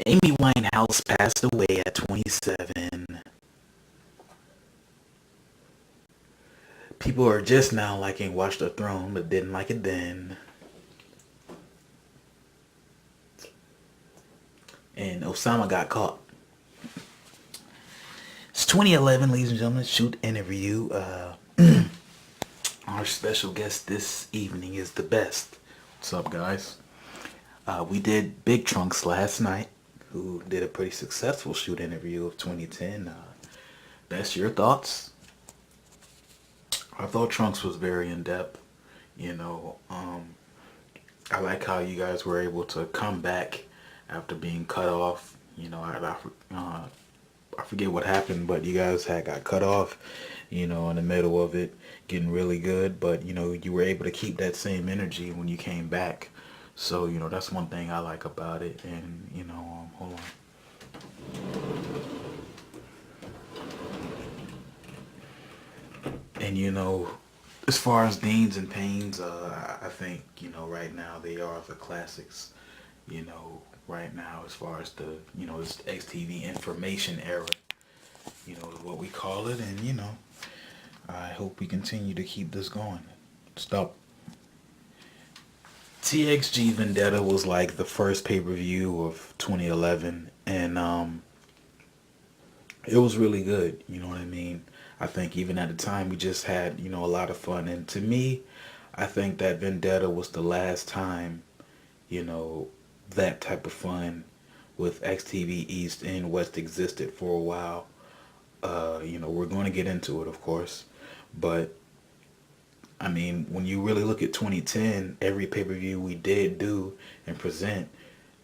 Amy Winehouse passed away at 27. People are just now liking Watch the Throne, but didn't like it then. And Osama got caught. It's 2011, ladies and gentlemen. Shoot interview. Our special guest this evening is the best. What's up, guys? We did Big Trunks last night, who did a pretty successful shoot interview of 2010. Best, your thoughts? I thought Trunks was very in depth. You know, I like how you guys were able to come back after being cut off. You know, I forget what happened, but you guys had got cut off, you know, in the middle of it, getting really good. But, you know, you were able to keep that same energy when you came back. So, you know, that's one thing I like about it. And, you know, hold on. And, you know, as far as Deans and Pains, I think, you know, right now they are the classics, you know, right now as far as the, you know, this XTV information era, you know, is what we call it. And, you know, I hope we continue to keep this going. Stop. TXG Vendetta was like the first pay-per-view of 2011, and it was really good, you know what I mean? I think even at the time we just had, you know, a lot of fun. And to me, I think that Vendetta was the last time, you know, that type of fun with XTV East and West existed for a while. You know, we're going to get into it, of course, but I mean, when you really look at 2010, every pay-per-view we did do and present,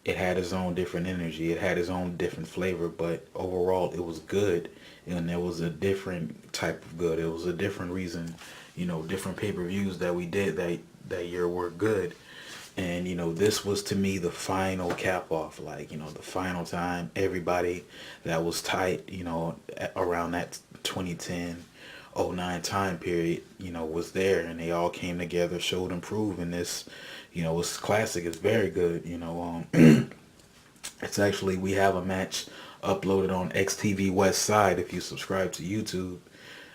it had its own different energy. It had its own different flavor, but overall it was good. And there was a different type of good. It was a different reason, you know, different pay-per-views that we did that year were good. And, you know, this was to me the final cap off, like, you know, the final time everybody that was tight, you know, around that 2010 '09 time period, you know, was there, and they all came together, showed and proved. And this, you know, it's classic. It's very good. You know, it's actually, we have a match uploaded on XTV West Side. If you subscribe to YouTube,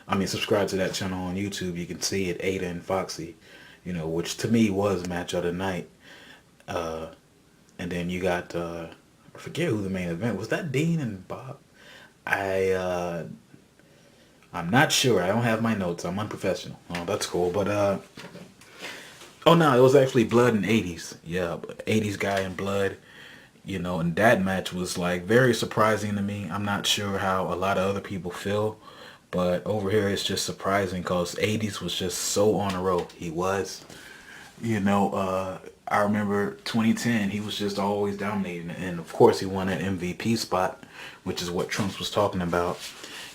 I mean, subscribe to that channel on YouTube, you can see it, Ada and Foxy, you know, which to me was match of the night. And then you got, I forget who the main event was. That Dean and Bob? I'm not sure. I don't have my notes. I'm unprofessional. Oh, that's cool. But oh no, it was actually Blood and 80s. Yeah, 80s guy in Blood. You know, and that match was like very surprising to me. I'm not sure how a lot of other people feel, but over here it's just surprising because 80s was just so on a roll. He was. You know, I remember 2010, he was just always dominating. And of course he won that MVP spot, which is what Trunks was talking about,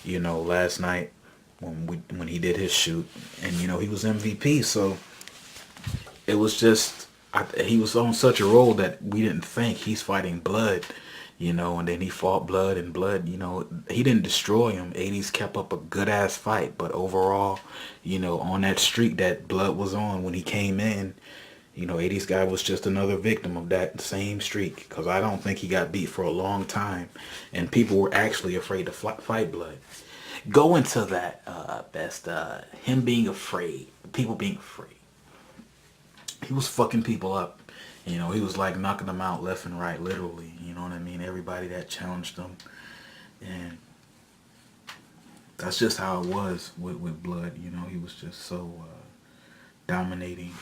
you know, last night when he did his shoot. And, you know, he was MVP. So it was just, he was on such a roll that we didn't think he's fighting Blood, you know, and then he fought Blood, and Blood, you know, he didn't destroy him. 80s kept up a good ass fight, but overall, you know, on that streak that Blood was on when he came in, you know, 80s guy was just another victim of that same streak, because I don't think he got beat for a long time, and people were actually afraid to fight Blood. Go into that, best, him being afraid, people being afraid. He was fucking people up. You know, he was like knocking them out left and right, literally. You know what I mean? Everybody that challenged him. And that's just how it was with Blood. You know, he was just so dominating.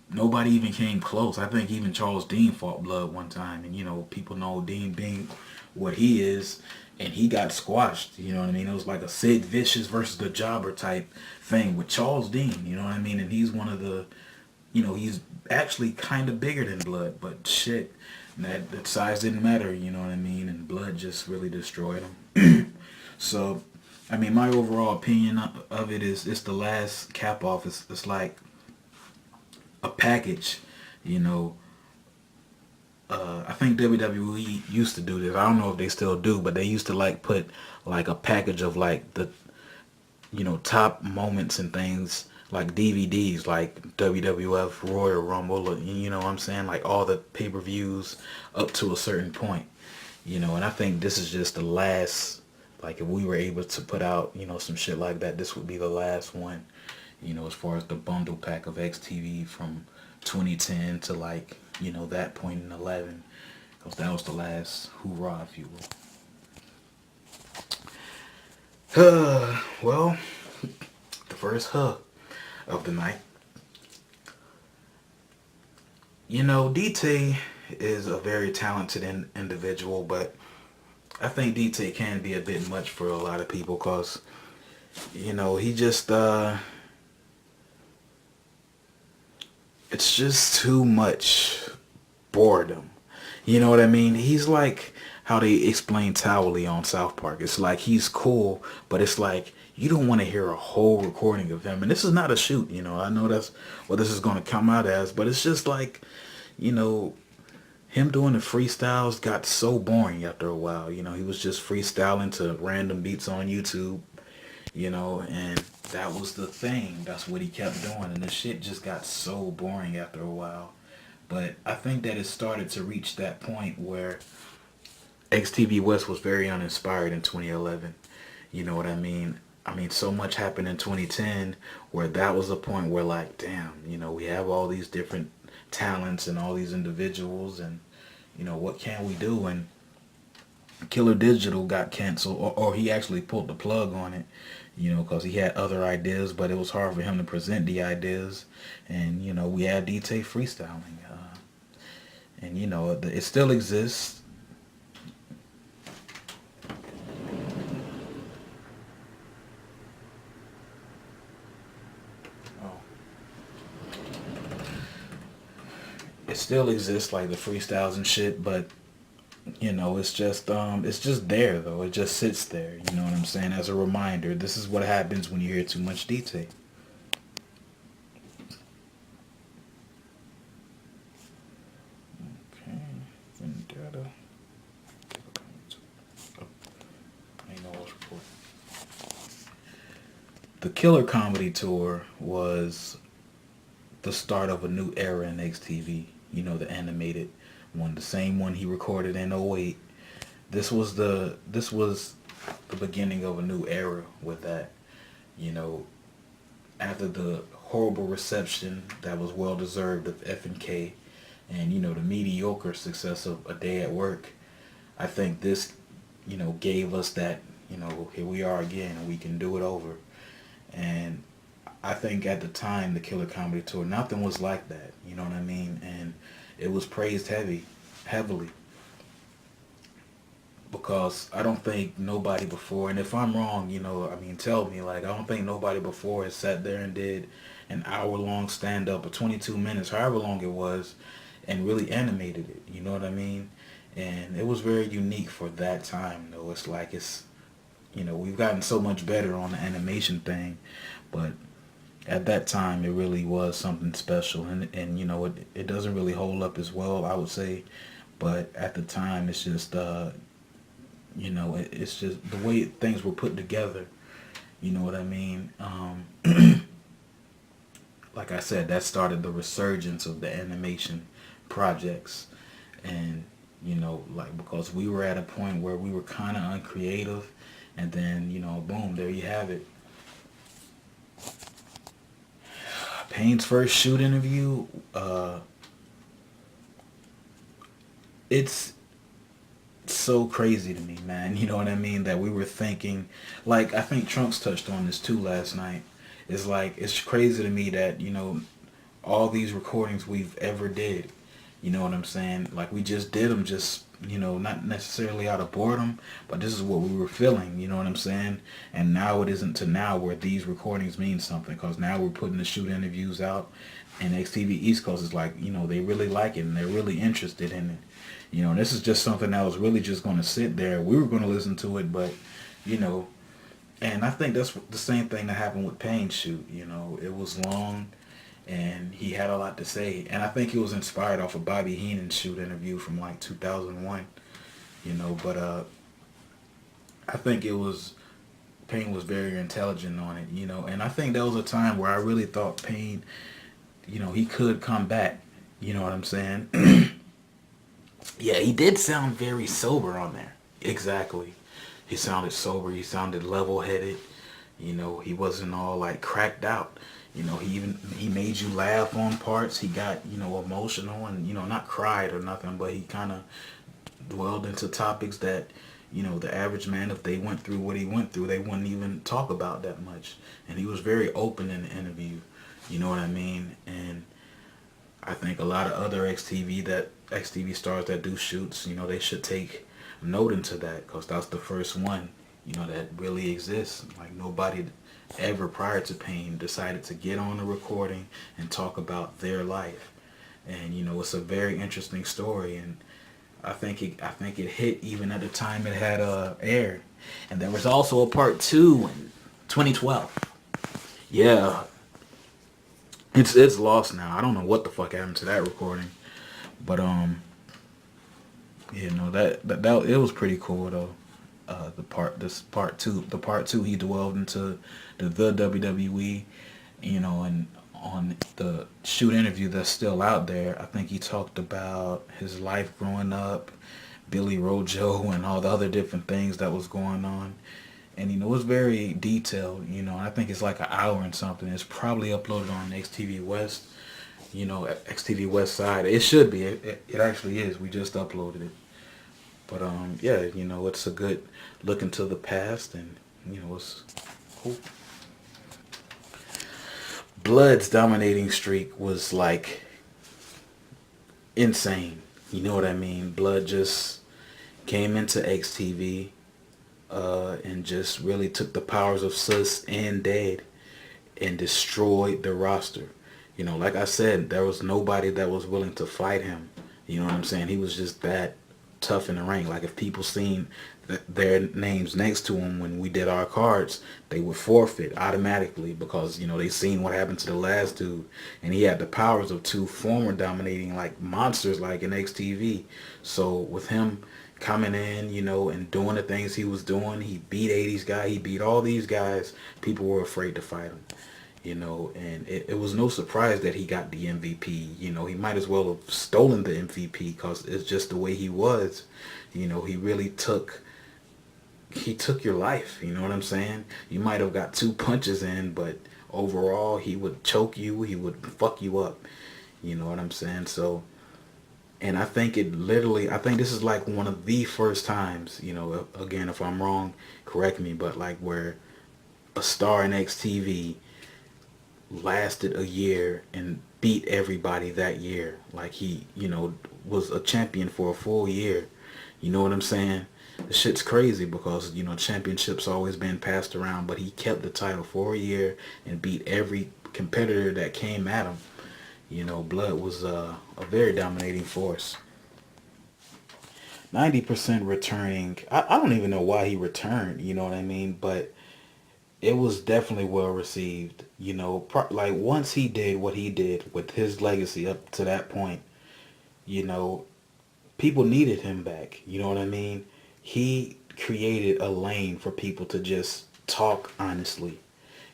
Nobody even came close. I think even Charles Dean fought Blood one time. And, you know, people know Dean being what he is. And he got squashed. You know what I mean? It was like a Sid Vicious versus the Jobber type thing with Charles Dean. You know what I mean? And he's one of the, you know, he's actually kind of bigger than Blood. But shit, that size didn't matter. You know what I mean? And Blood just really destroyed him. So, I mean, my overall opinion of it is it's the last cap off. It's like a package, you know. I think WWE used to do this. I don't know if they still do, but they used to like put like a package of like the, you know, top moments and things like DVDs, like WWF Royal Rumble, or, you know what I'm saying, like all the pay-per-views up to a certain point, you know. And I think this is just the last, like if we were able to put out, you know, some shit like that, this would be the last one, you know, as far as the bundle pack of XTV from 2010 to, like, you know, that point in 11, because that was the last hoorah, if you will. Well, the first of the night. You know, DT is a very talented individual, but I think DT can be a bit much for a lot of people because, you know, he just, it's just too much boredom. You know what I mean? He's like how they explain Towelie on South Park. It's like he's cool, but it's like you don't want to hear a whole recording of him. And this is not a shoot, you know. I know that's what this is going to come out as, but it's just like, you know, him doing the freestyles got so boring after a while. You know, he was just freestyling to random beats on YouTube, you know, and that was the thing. That's what he kept doing. And the shit just got so boring after a while. But I think that it started to reach that point where XTV West was very uninspired in 2011. You know what I mean? I mean, so much happened in 2010 where that was a point where, like, damn, you know, we have all these different talents and all these individuals, and, you know, what can we do? And Killer Digital got canceled, or he actually pulled the plug on it, you know, because he had other ideas, but it was hard for him to present the ideas. And, you know, we had DT freestyling. And, you know, it still exists. It still exists, like the freestyles and shit, but you know, it's just there though. It just sits there. You know what I'm saying? As a reminder, this is what happens when you hear too much DT. Okay, Vendetta. Oh, I know what's recording. The Killer Comedy Tour was the start of a new era in XTV. You know, the animated one, the same one he recorded in '08. This was the beginning of a new era with that. You know, after the horrible reception that was well deserved of FNK, and, you know, the mediocre success of A Day at Work, I think this, you know, gave us that, you know, here we are again and we can do it over. And I think at the time, the Killer Comedy Tour, nothing was like that. You know what I mean? And it was praised heavily. Because I don't think nobody before, and if I'm wrong, you know, I mean, tell me, like, I don't think nobody before has sat there and did an hour-long stand-up, or 22 minutes, however long it was, and really animated it. You know what I mean? And it was very unique for that time, though. It's like you know, we've gotten so much better on the animation thing, but at that time it really was something special. And you know, it doesn't really hold up as well, I would say, but at the time it's just you know, it's just the way things were put together. You know what I mean? Like I said, that started the resurgence of the animation projects. And, you know, like, because we were at a point where we were kind of uncreative, and then, you know, boom, there you have it. Payne's first shoot interview, it's so crazy to me, man. You know what I mean? That we were thinking, like, I think Trunks touched on this too last night. It's like, it's crazy to me that, you know, all these recordings we've ever did, you know what I'm saying? Like, we just did them just, you know, not necessarily out of boredom, but this is what we were feeling, you know what I'm saying? And now it isn't to now where these recordings mean something, because now we're putting the shoot interviews out, and XTV East Coast is like, you know, they really like it and they're really interested in it. You know, this is just something that was really just going to sit there. We were going to listen to it, but, you know, and I think that's the same thing that happened with Payne's shoot. You know, it was long and he had a lot to say. And I think it was inspired off of Bobby Heenan's shoot interview from like 2001, you know, but I think it was Payne was very intelligent on it, you know, and I think that was a time where I really thought Payne, you know, he could come back. You know what I'm saying? Yeah, he did sound very sober on there. Exactly. He sounded sober. He sounded level-headed. You know, he wasn't all like cracked out. You know, he made you laugh on parts. He got, you know, emotional and, you know, not cried or nothing, but he kind of dwelled into topics that, you know, the average man, if they went through what he went through, they wouldn't even talk about that much. And he was very open in the interview. You know what I mean? And I think a lot of other XTV stars that do shoots, you know, they should take note into that, because that's the first one, you know, that really exists. Like nobody ever prior to Payne decided to get on a recording and talk about their life. And you know, it's a very interesting story, and I think it hit even at the time it had aired. And there was also a part two in 2012. Yeah, it's lost now. I don't know what the fuck happened to that recording, but you know that it was pretty cool though. The part two, he delved into the WWE, you know, and on the shoot interview that's still out there, I think he talked about his life growing up, Billy Rojo, and all the other different things that was going on. And you know, it was very detailed. You know, I think it's like an hour and something. It's probably uploaded on XTV West. You know, XTV West side. It should be. It actually is. We just uploaded it. But yeah, you know, it's a good look into the past, and you know, it's cool. Blood's dominating streak was like insane. You know what I mean? Blood just came into XTV and just really took the powers of Sus and Dead and destroyed the roster. You know, like I said, there was nobody that was willing to fight him. You know what I'm saying? He was just that tough in the ring. Like if people seen their names next to him when we did our cards, they would forfeit automatically, because you know they seen what happened to the last dude, and he had the powers of two former dominating like monsters like in XTV. So with him coming in, you know, and doing the things he was doing, he beat 80s guy, he beat all these guys. People were afraid to fight him, you know, and it was no surprise that he got the MVP. You know, he might as well have stolen the MVP, because it's just the way he was. You know, he took your life. You know what I'm saying? You might have got two punches in, but overall he would choke you. He would fuck you up. You know what I'm saying? So, and I think this is like one of the first times, you know, again, if I'm wrong, correct me, but like where a star in XTV lasted a year and beat everybody that year. Like he, you know, was a champion for a full year. You know what I'm saying? The shit's crazy, because, you know, championships always been passed around, but he kept the title for a year and beat every competitor that came at him. You know, Blood was a very dominating force. 90% returning. I don't even know why he returned, you know what I mean? But it was definitely well received. You know, like once he did what he did with his legacy up to that point, you know, people needed him back. You know what I mean? He created a lane for people to just talk honestly.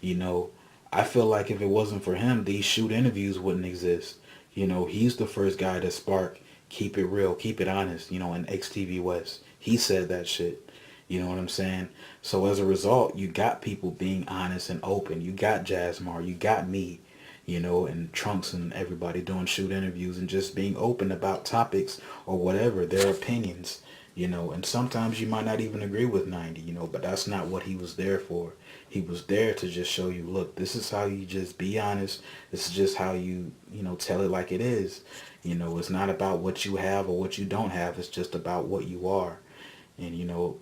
You know, I feel like if it wasn't for him, these shoot interviews wouldn't exist. You know, he's the first guy to spark keep it real, keep it honest, you know, in XTV West. He said that shit. You know what I'm saying? So as a result, you got people being honest and open. You got Jazzmar, you got me, you know, and Trunks and everybody doing shoot interviews and just being open about topics or whatever, their opinions, you know, and sometimes you might not even agree with 90, you know, but that's not what he was there for. He was there to just show you, look, this is how you just be honest. This is just how you know, tell it like it is. You know, it's not about what you have or what you don't have. It's just about what you are. And, you know,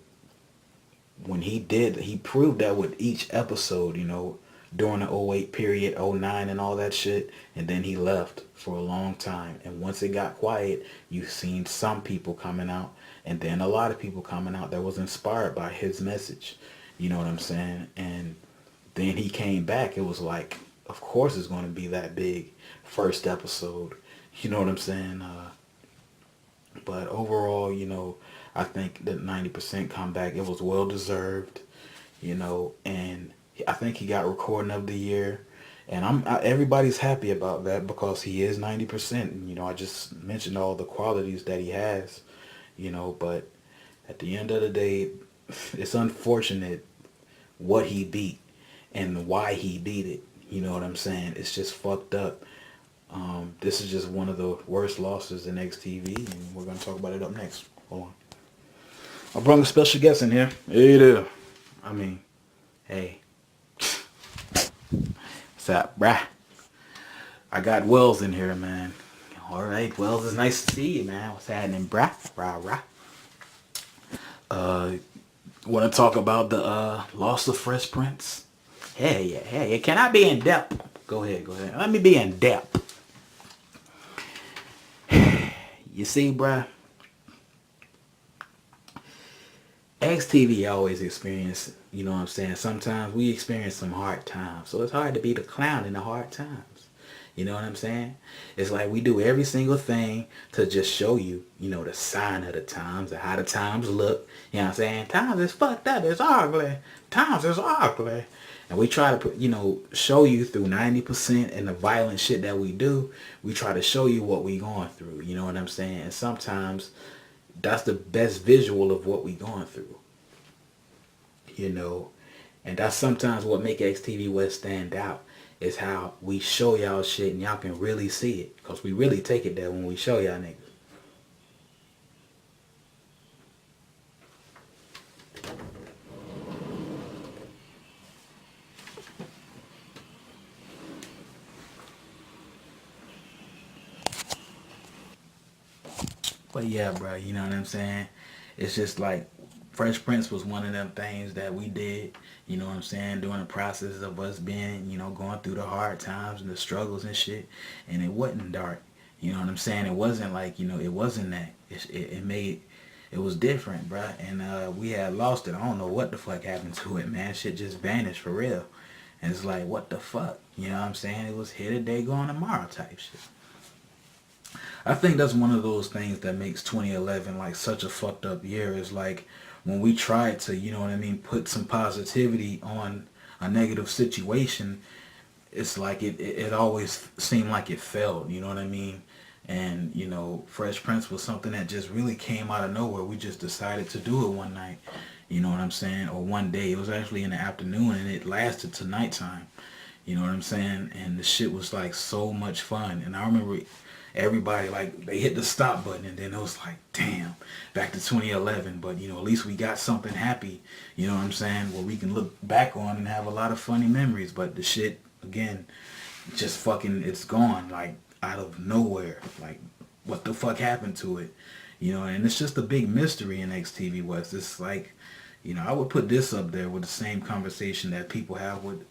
when he proved that with each episode, you know, during the '08 period, '09 and all that shit. And then he left for a long time. And once it got quiet, you seen some people coming out, and then a lot of people coming out that was inspired by his message. You know what I'm saying? And then he came back. It was like, of course it's going to be that big first episode. You know what I'm saying? But overall, you know, I think that 90% comeback, it was well deserved. and I think he got recording of the year. And everybody's happy about that because he is 90%. I just mentioned all the qualities that he has, but at the end of the day, it's unfortunate what he beat and why he beat it. You know what I'm saying? It's just fucked up. This is just one of the worst losses in XTV, and we're going to talk about it up next. Hold on. I brought a special guest in here. Hey there. I mean, hey. What's up, bruh? I got Wells in here, man. All right, Wells, it's nice to see you, man. What's happening, bruh? Rah, rah. Want to talk about the loss of Fresh Prince? Hey, yeah. Can I be in depth? Go ahead. Let me be in depth. You see, bruh, XTV always experience, you know what I'm saying? Sometimes we experience some hard times. So it's hard to be the clown in the hard times. You know what I'm saying? It's like we do every single thing to just show you, the sign of the times and how the times look. You know what I'm saying? Times is fucked up. It's ugly. Times is ugly. And we try to put, show you through 90% and the violent shit that we do. We try to show you what we going through. You know what I'm saying? And sometimes that's the best visual of what we going through. And that's sometimes what make XTV West stand out. Is how we show y'all shit and y'all can really see it. Because we really take it there when we show y'all niggas. But yeah, bro, you know what I'm saying? It's just like Fresh Prince was one of them things that we did, you know what I'm saying, during the process of us being, going through the hard times and the struggles and shit. And it wasn't dark. You know what I'm saying? It wasn't like, it wasn't that. It was different, bruh. And we had lost it. I don't know what the fuck happened to it, man. Shit just vanished for real. And it's like, what the fuck? You know what I'm saying? It was here today, gone tomorrow type shit. I think that's one of those things that makes 2011 like such a fucked up year. Is like when we tried to, put some positivity on a negative situation, it's like it always seemed like it failed, you know what I mean? And, Fresh Prince was something that just really came out of nowhere. We just decided to do it one night, you know what I'm saying? Or one day. It was actually in the afternoon and it lasted to nighttime, you know what I'm saying? And the shit was like so much fun. And I remember everybody, like, they hit the stop button and then it was like, damn, back to 2011. But, at least we got something happy, you know what I'm saying, where we can look back on and have a lot of funny memories. But the shit, again, just fucking, it's gone, like, out of nowhere. Like, what the fuck happened to it? And it's just a big mystery in XTV West. It's like, I would put this up there with the same conversation that people have with,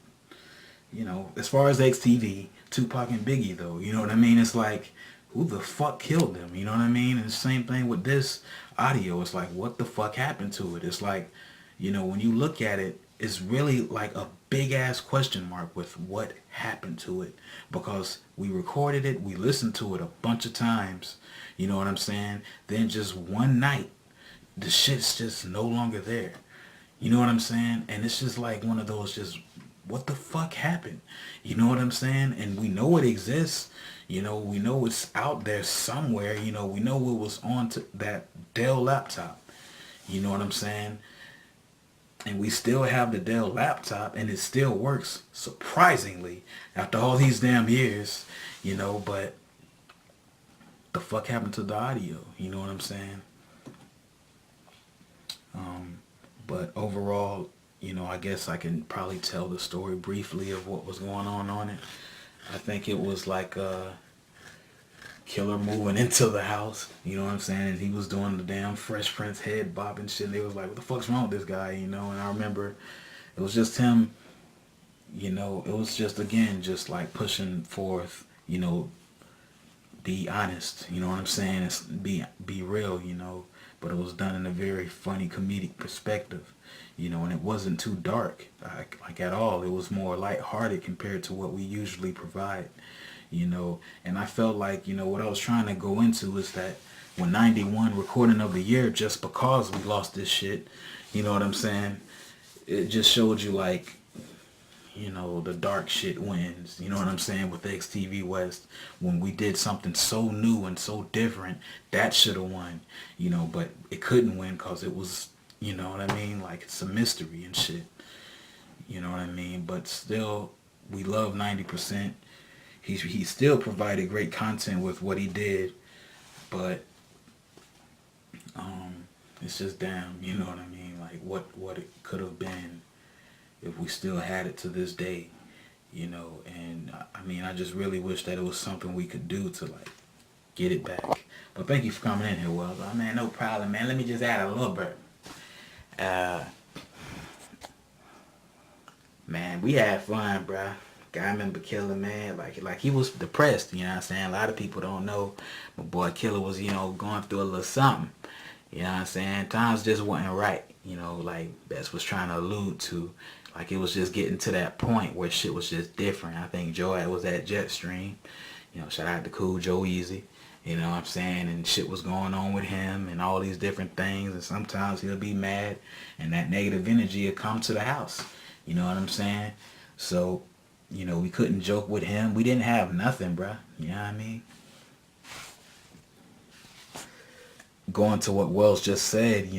as far as XTV, Tupac and Biggie, though. You know what I mean? It's like, who the fuck killed them? You know what I mean? And the same thing with this audio. It's like, what the fuck happened to it? It's like, when you look at it, it's really like a big ass question mark with what happened to it. Because we recorded it, we listened to it a bunch of times. You know what I'm saying? Then just one night, the shit's just no longer there. You know what I'm saying? And it's just like one of those just, what the fuck happened? You know what I'm saying? And we know it exists. We know it's out there somewhere. We know it was on to that Dell laptop. You know what I'm saying? And we still have the Dell laptop and it still works surprisingly after all these damn years, but the fuck happened to the audio? You know what I'm saying? But overall, I guess I can probably tell the story briefly of what was going on it. I think it was like a killer moving into the house, you know what I'm saying? And he was doing the damn Fresh Prince head bobbing shit. And they was like, what the fuck's wrong with this guy, And I remember it was just him, it was just, again, just like pushing forth, be honest, you know what I'm saying? It's be real, but it was done in a very funny comedic perspective, and it wasn't too dark, like at all. It was more lighthearted compared to what we usually provide, and I felt like, what I was trying to go into is that when 91 recording of the year, just because we lost this shit, you know what I'm saying? it just showed you like, the dark shit wins. You know what I'm saying? With XTV West, when we did something so new and so different, that should have won. But it couldn't win because it was, you know what I mean? Like, it's a mystery and shit. You know what I mean? But still, we love 90%. He still provided great content with what he did, but it's just damn. You know what I mean? Like, what it could have been if we still had it to this day. And I mean, I just really wish that it was something we could do to like get it back. But thank you for coming in here, Wells. Oh, man, no problem, man. Let me just add a little bit. Man, we had fun, bruh. I remember Killer, man, like he was depressed, you know what I'm saying? A lot of people don't know. My boy Killer was, going through a little something. You know what I'm saying? Times just wasn't right. Like Bess was trying to allude to. Like, it was just getting to that point where shit was just different. I think Joe was at Jetstream. Shout out to Cool Joe Easy. You know what I'm saying? And shit was going on with him and all these different things. And sometimes he'll be mad and that negative energy will come to the house. You know what I'm saying? So, we couldn't joke with him. We didn't have nothing, bruh. You know what I mean? Going to what Wells just said,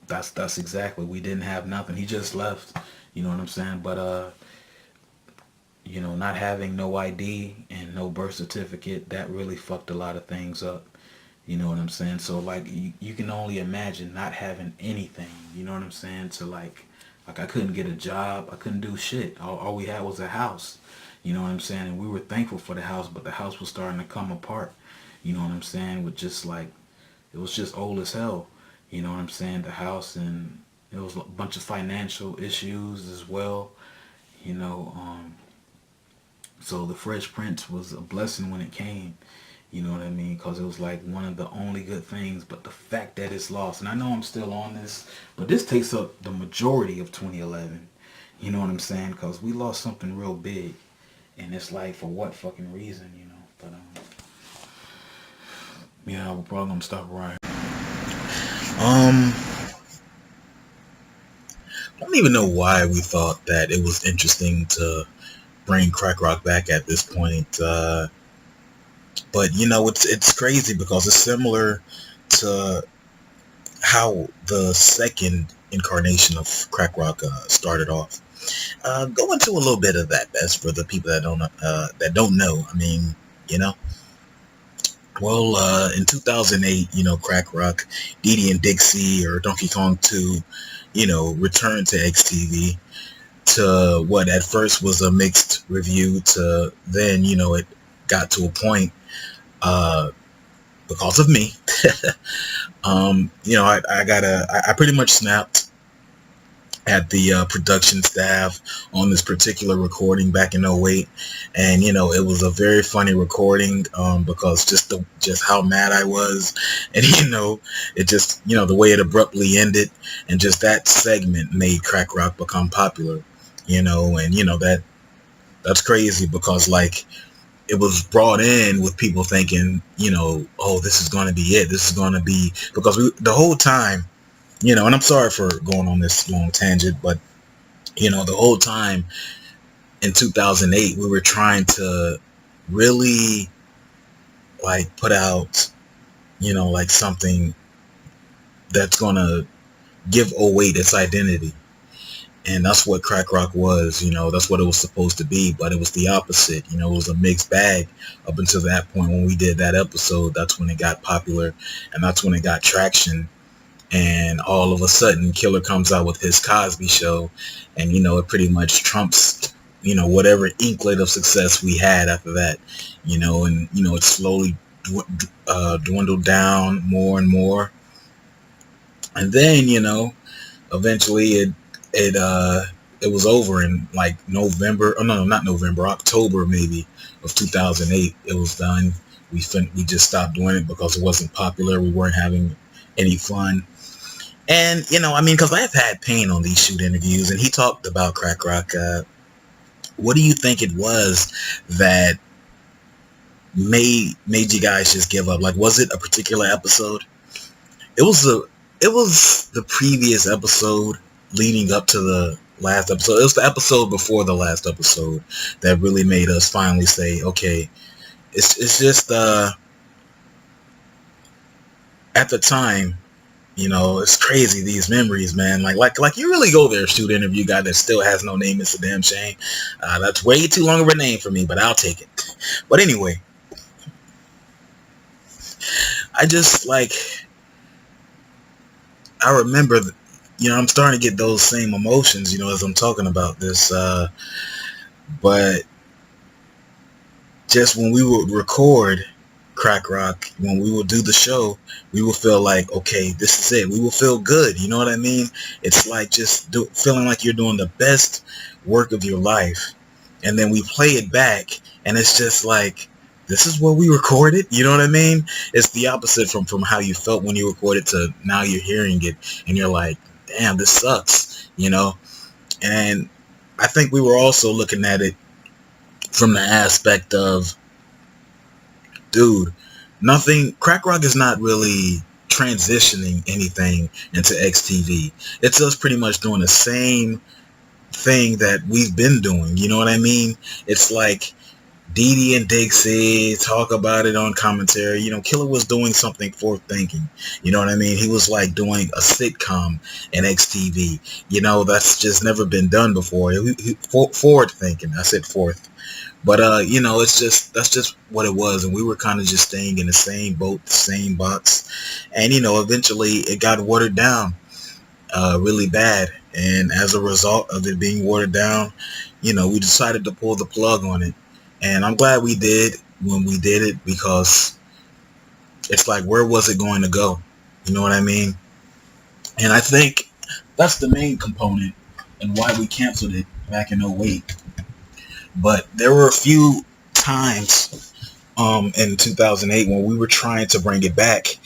that's exactly. We didn't have nothing. He just left. You know what I'm saying? But, not having no ID and no birth certificate, that really fucked a lot of things up. You know what I'm saying? So, like, you can only imagine not having anything. You know what I'm saying? To, like I couldn't get a job. I couldn't do shit. All we had was a house. You know what I'm saying? And we were thankful for the house, but the house was starting to come apart. You know what I'm saying? With just, like, it was just old as hell. You know what I'm saying? The house, and it was a bunch of financial issues as well. So the Fresh Prince was a blessing when it came. You know what I mean? Because it was like one of the only good things. But the fact that it's lost, and I know I'm still on this, but this takes up the majority of 2011. You know what I'm saying? Because we lost something real big. And it's like, for what fucking reason, But, yeah, we're probably going to stop right. I don't even know why we thought that it was interesting to bring crack rock back at this point. But it's crazy because it's similar to how the second incarnation of crack rock started off. Go into a little bit of that, best for the people that don't know. I mean, well, in 2008, crack rock, Dee Dee and Dixie, or Donkey Kong 2, returned to XTV to what at first was a mixed review to then, it got to a point, because of me. I pretty much snapped at the production staff on this particular recording back in '08, and it was a very funny recording, because just how mad I was, and it just the way it abruptly ended, and just that segment made crack rock become popular, and that's crazy because, like, it was brought in with people thinking, oh, this is going to be it. This is going to be, because the whole time, and I'm sorry for going on this long tangent, but, the whole time in 2008, we were trying to really, like, put out, like, something that's going to give '08 its identity. And that's what crack rock was, that's what it was supposed to be, but it was the opposite. It was a mixed bag up until that point when we did that episode. That's when it got popular, and that's when it got traction. And all of a sudden, Killer comes out with his Cosby Show, and, it pretty much trumps, whatever inkling of success we had after that, and, it slowly dwindled down more and more. And then, eventually it was over in like November. Oh no, not November, October maybe of 2008. It was done. We just stopped doing it because it wasn't popular. We weren't having any fun. And because I've had Pain on these shoot interviews, and he talked about crack rock. What do you think it was that made you guys just give up? Like, was it a particular episode? It was the previous episode leading up to the last episode. It was the episode before the last episode that really made us finally say, okay, it's just at the time, it's crazy, these memories, man. Like you really go there, shoot interview guy that still has no name. It's a damn shame. That's way too long of a name for me, but I'll take it. But anyway, I just I remember, I'm starting to get those same emotions, as I'm talking about this. But just when we would record Crack Rock, when we would do the show, we would feel like, okay, this is it. We will feel good. You know what I mean? It's like just feeling like you're doing the best work of your life. And then we play it back, and it's just like, this is what we recorded. You know what I mean? It's the opposite from how you felt when you recorded to now you're hearing it, and you're like, damn, this sucks. And I think we were also looking at it from the aspect of, dude, Crack Rock is not really transitioning anything into XTV. It's us pretty much doing the same thing that we've been doing. You know what I mean? It's like Dee Dee and Dixie talk about it on commentary. Killer was doing something forward thinking. You know what I mean? He was like doing a sitcom in XTV. That's just never been done before. Forward thinking. I said fourth. But, that's just what it was. And we were kind of just staying in the same boat, the same box. And, eventually it got watered down really bad. And as a result of it being watered down, we decided to pull the plug on it. And I'm glad we did when we did it, because it's like, where was it going to go? You know what I mean? And I think that's the main component and why we canceled it back in 2008. But there were a few times in 2008 when we were trying to bring it back.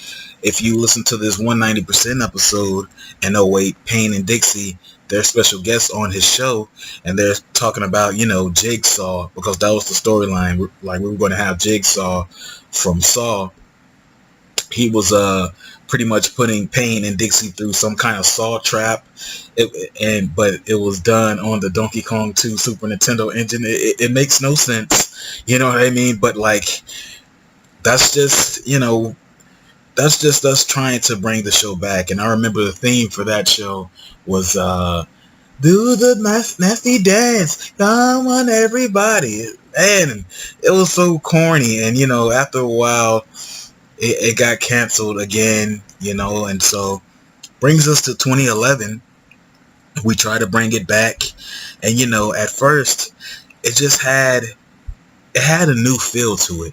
If you listen to this 190% episode in 2008, Payne and Dixie, they're special guests on his show, and they're talking about, Jigsaw, because that was the storyline. Like, we were going to have Jigsaw from Saw. He was pretty much putting Payne and Dixie through some kind of saw trap, but it was done on the Donkey Kong 2 Super Nintendo engine. It makes no sense, you know what I mean? But like, that's just us trying to bring the show back. And I remember the theme for that show was do the nasty dance, come on everybody. And it was so corny, and after a while it got canceled again, and so brings us to 2011. We try to bring it back, and at first it just had a new feel to it.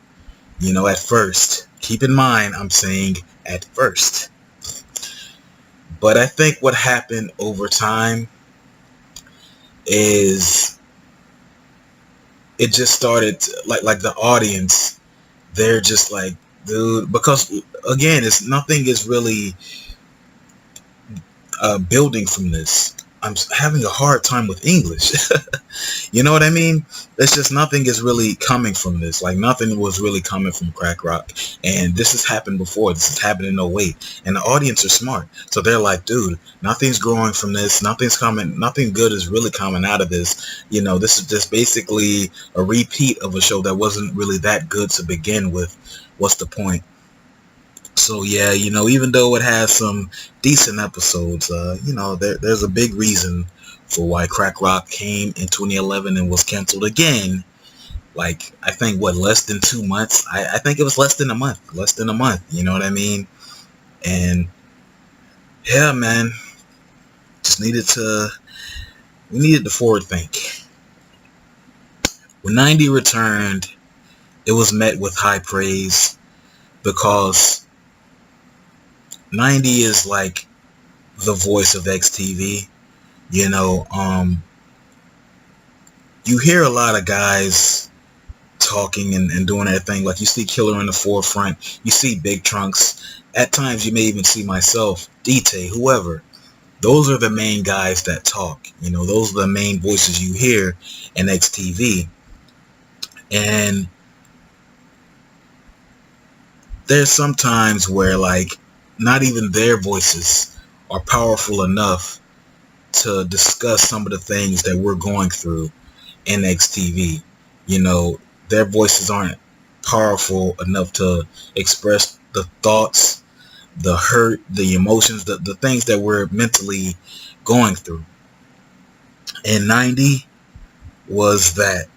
At first, keep in mind, I'm saying at first. But I think what happened over time is it just started like the audience, they're just like, dude, because again, nothing is really building from this. I'm having a hard time with English. You know what I mean? It's just nothing is really coming from this. Like, nothing was really coming from Crack Rock. And this has happened before. This has happened in 2008. And the audience are smart. So they're like, dude, nothing's growing from this. Nothing's coming. Nothing good is really coming out of this. This is just basically a repeat of a show that wasn't really that good to begin with. What's the point? So yeah, even though it has some decent episodes, there's a big reason for why Crack Rock came in 2011 and was canceled again. Like, I think less than 2 months. I think it was less than a month. You know what I mean? And yeah, man, we needed to forward think. When 90 returned, it was met with high praise, because 90 is like the voice of XTV. You hear a lot of guys talking and doing their thing. Like, you see Killer in the forefront. You see Big Trunks. At times, you may even see myself, D-Tay, whoever. Those are the main guys that talk. Those are the main voices you hear in XTV. And there's some times where, like, not even their voices are powerful enough to discuss some of the things that we're going through in XTV. You know, their voices aren't powerful enough to express the thoughts, the hurt, the emotions, the things that we're mentally going through. And 90 was that.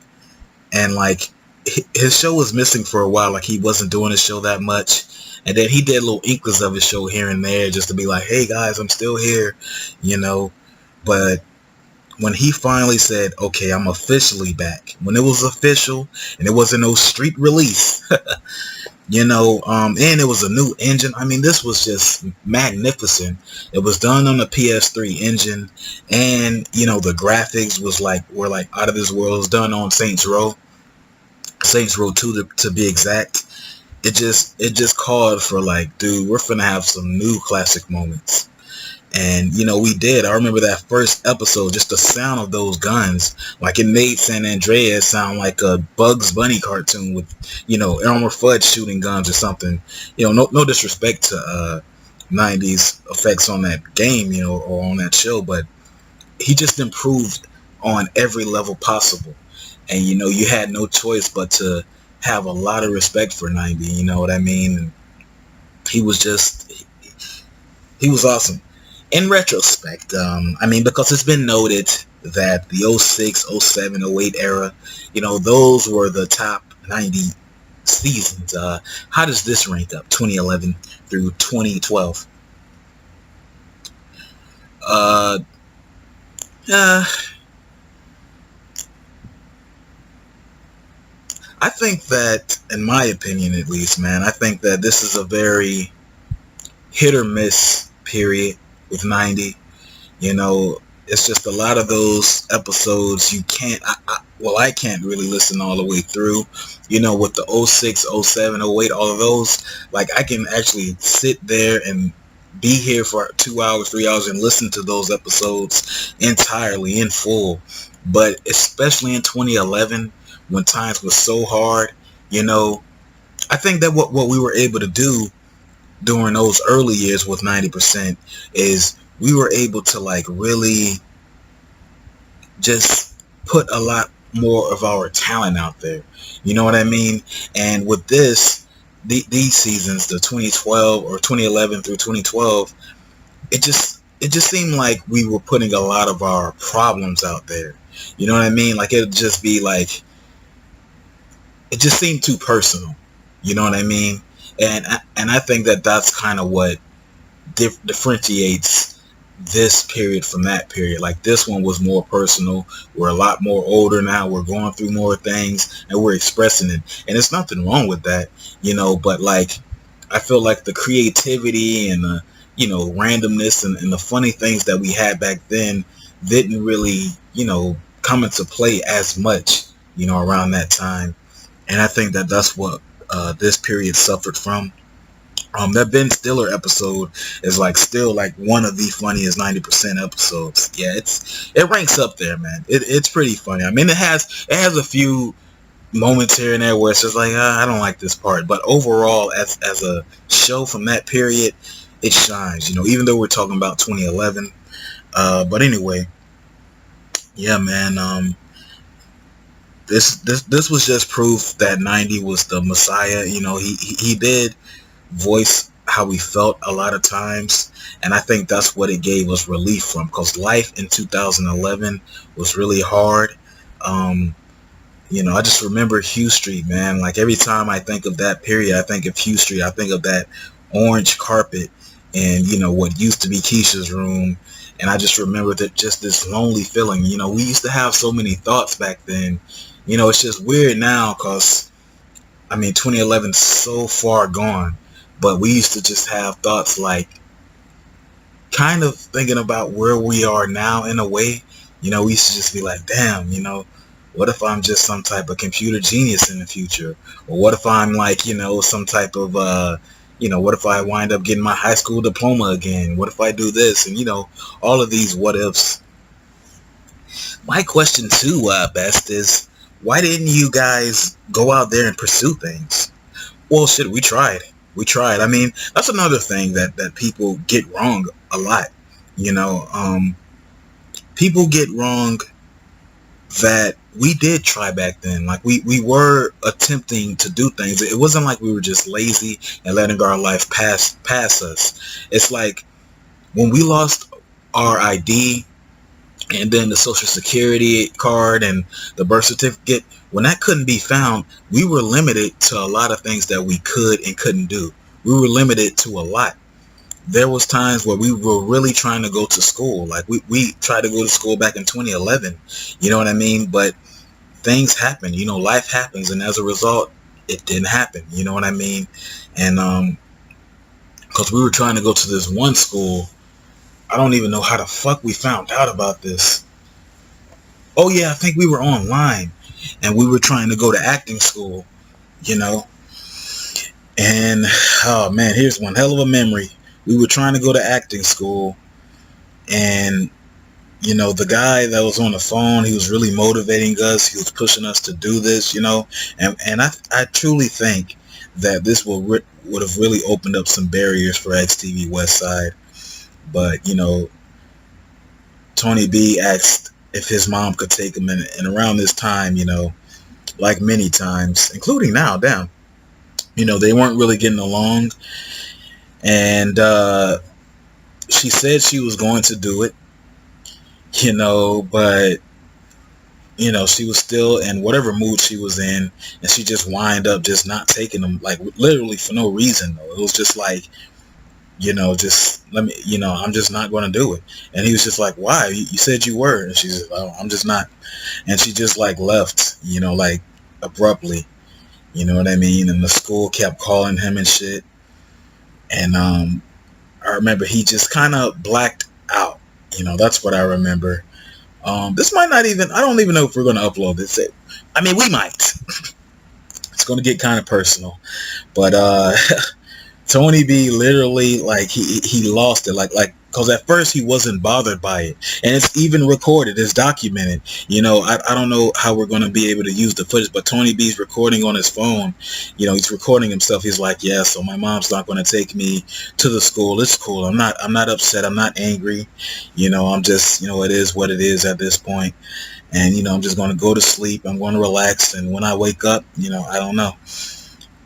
And like his show was missing for a while. Like he wasn't doing his show that much. And then he did little inklings of his show here and there just to be like, hey guys, I'm still here, you know. But when he finally said, okay, I'm officially back, when it was official and it wasn't no street release, you know, and it was a new engine. I mean, this was just magnificent. It was done on the PS3 engine, and you know, the graphics were like out of this world. It was done on Saints Row 2 to be exact. It just called for like, dude, we're finna have some new classic moments. And, you know, we did. I remember that first episode, just the sound of those guns. Like, it made San Andreas sound like a Bugs Bunny cartoon with, you know, Elmer Fudd shooting guns or something. You know, no disrespect to 90s effects on that game, you know, or on that show, but he just improved on every level possible. And, you know, you had no choice but to have a lot of respect for 90, you know what I mean? And he was just, he was awesome. In retrospect, I mean, because it's been noted that the 06, 07, 08 era, you know, those were the top 90 seasons. How does this rank up, 2011 through 2012? Uh, uh, I think that, in my opinion at least, man, I think that this is a very hit or miss period with 90. You know, it's just a lot of those episodes you can't, I can't really listen all the way through. You know, with the 06, 07, 08, all of those, like I can actually sit there and be here for 2 hours, 3 hours and listen to those episodes entirely in full. But especially in 2011, when times were so hard, you know, I think that what we were able to do during those early years with 90% is we were able to like really just put a lot more of our talent out there. You know what I mean? And with these seasons, the 2012 or 2011 through 2012, it just seemed like we were putting a lot of our problems out there. You know what I mean? Like it'd just be like, it just seemed too personal. You know what I mean? And I think that that's kind of what differentiates this period from that period. Like this one was more personal. We're a lot more older now. We're going through more things and we're expressing it. And there's nothing wrong with that, you know, but like I feel like the creativity and the, you know, randomness and the funny things that we had back then didn't really, you know, come into play as much, you know, around that time. And I think that that's what this period suffered from. That Ben Stiller episode is like still like one of the funniest 90% episodes. Yeah, it ranks up there, man. It's pretty funny. I mean, it has a few moments here and there where it's just like I don't like this part, but overall, as a show from that period, it shines. You know, even though we're talking about 2011. But anyway, yeah, man. This was just proof that 90 was the Messiah. You know, he did voice how we felt a lot of times, and I think that's what it gave us relief from, because life in 2011 was really hard. You know, I just remember Hugh Street, man. Like every time I think of that period, I think of Hugh Street. I think of that orange carpet and, you know, what used to be Keisha's room. And I just remember that just this lonely feeling. You know, we used to have so many thoughts back then. You know, it's just weird now because, I mean, 2011 is so far gone. But we used to just have thoughts like kind of thinking about where we are now in a way. You know, we used to just be like, damn, you know, what if I'm just some type of computer genius in the future? Or what if I'm like, you know, some type of, you know, what if I wind up getting my high school diploma again? What if I do this? And, you know, all of these what ifs. My question too, Best, is why didn't you guys go out there and pursue things? Well, shit, we tried. We tried. I mean, that's another thing that people get wrong a lot. You know, people get wrong that we did try back then. Like we were attempting to do things. It wasn't like we were just lazy and letting our life pass us. It's like when we lost our ID and then the social security card and the birth certificate, when that couldn't be found, we were limited to a lot of things that we could and couldn't do. We were limited to a lot. There was times where we were really trying to go to school. Like we tried to go to school back in 2011, you know what I mean? But things happen, life happens. And as a result, it didn't happen. You know what I mean? And, cause we were trying to go to this one school. I don't even know how the fuck we found out about this. Oh yeah, I think we were online and we were trying to go to acting school, you know. And oh man, here's one hell of a memory. We were trying to go to acting school, and the guy that was on the phone, he was really motivating us. He was pushing us to do this, and I truly think that this would have really opened up some barriers for XTV Westside. But Tony B asked if his mom could take him, and around this time, like many times, including now, damn, they weren't really getting along, and she said she was going to do it, but she was still in whatever mood she was in, and she just wind up just not taking them, like literally for no reason though. It was just like, just let me, I'm just not going to do it. And he was just like, why? You said you were. And she's like, oh, I'm just not. And she just like left, like abruptly, you know what I mean? And the school kept calling him and shit. And I remember he just kind of blacked out. That's what I remember. This might not even, I don't even know if we're going to upload this. I mean, we might. It's going to get kind of personal. But Tony B literally, like, he lost it. Like, because at first he wasn't bothered by it. And it's even recorded. It's documented. I don't know how we're going to be able to use the footage, but Tony B's recording on his phone. He's recording himself. He's like, yeah, so my mom's not going to take me to the school. It's cool. I'm not upset. I'm not angry. I'm just, it is what it is at this point. And, I'm just going to go to sleep. I'm going to relax. And when I wake up, I don't know.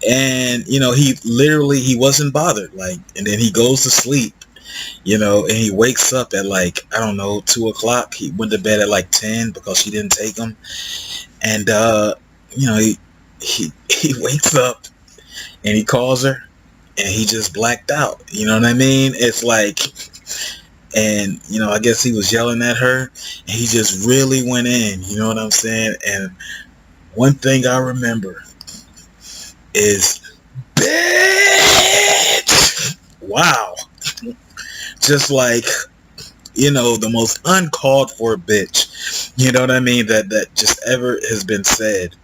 And, he wasn't bothered. Like, and then he goes to sleep. And he wakes up at like, I don't know, 2 o'clock. He went to bed at like 10 because she didn't take him. And, he wakes up and he calls her and he just blacked out. You know what I mean? It's like, and, I guess he was yelling at her and he just really went in, you know what I'm saying? And one thing I remember is, bitch! Wow. Just like, the most uncalled for bitch, you know what I mean, that just ever has been said.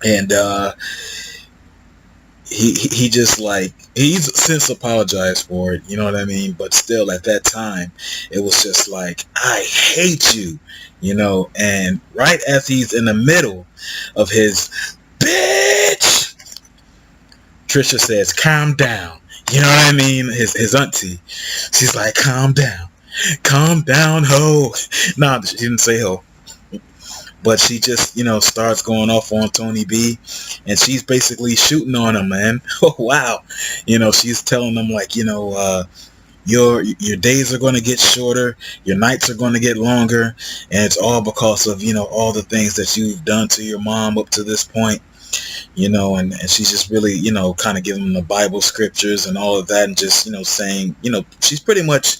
And he just like, he's since apologized for it, you know what I mean, but still at that time it was just like, I hate you, and right as he's in the middle of his bitch, Trisha says, calm down. You know what I mean? His auntie. She's like, calm down, ho. Nah, she didn't say ho. But she just, starts going off on Tony B. And she's basically shooting on him, man. Oh, wow. She's telling him, like, your days are going to get shorter. Your nights are going to get longer. And it's all because of, all the things that you've done to your mom up to this point. And she's just really, kind of giving them the Bible scriptures and all of that, and just, saying, she's pretty much,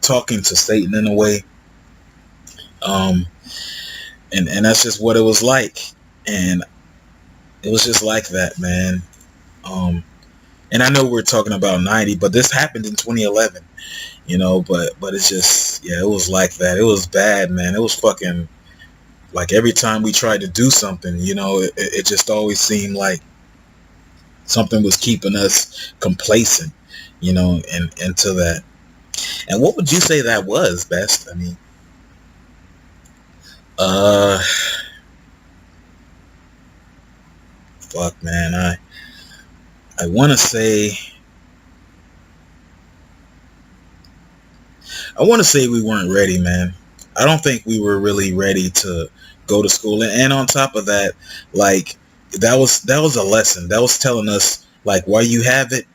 talking to Satan in a way. And that's just what it was like. And it was just like that, man. And I know we're talking about 90, but this happened in 2011, but it's just, yeah, it was like that. It was bad, man. It was fucking, like every time we tried to do something, it just always seemed like something was keeping us complacent, and into that. And what would you say that was, Best? I mean, fuck, man. I want to say, I want to say we weren't ready, man. I don't think we were really ready to go to school. And on top of that, like that was a lesson. That was telling us like while you have it,